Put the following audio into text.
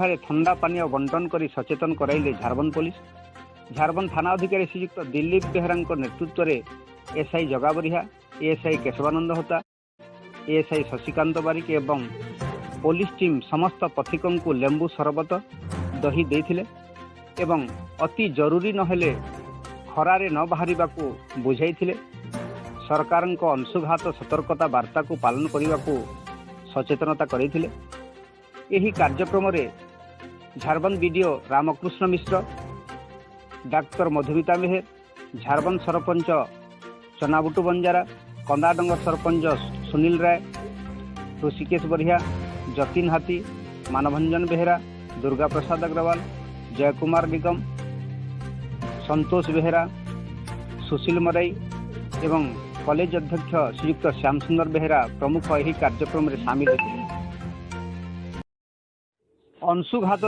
ठारे थंडा पानी बंटन कर सचेतन कराइले झारबंद पुलिस। झारबंद थाना अधिकारी श्रीयुक्त दिलीप बेहरा नेतृत्व में एसआई जगा बरिहा, एएसआई केशवानंद होता, एएसआई शशिकांत बारिक एवं पुलिस टीम समस्त पथिकों को लेंबू सरबत दही देथिले एवं अति जरूरी नहेले खरारे न बाहरिबा को बुझाइथिले। सरकार अंशुघात सतर्कता वार्ता को पालन करने को सचेतनता करथिले। एही कार्यक्रम रे झारबंद बीडीओ रामकृष्ण मिश्र, डाक्टर मधुमिता मेहर, झारबंद सरपंच चनाबुटू बंजारा, कंदाडंगर सरपंच सुनील राय, ऋषिकेश बरिहा, जतिन हाथी, मानभंजन बेहरा, दुर्गा प्रसाद अग्रवाल, जयकुमार निगम, संतोष बेहरा, सुशील मराई एवं कॉलेज अध्यक्ष श्रीयुक्त श्याम सुंदर बेहरा प्रमुख यही कार्यक्रम में सामिल होते। अंशुघात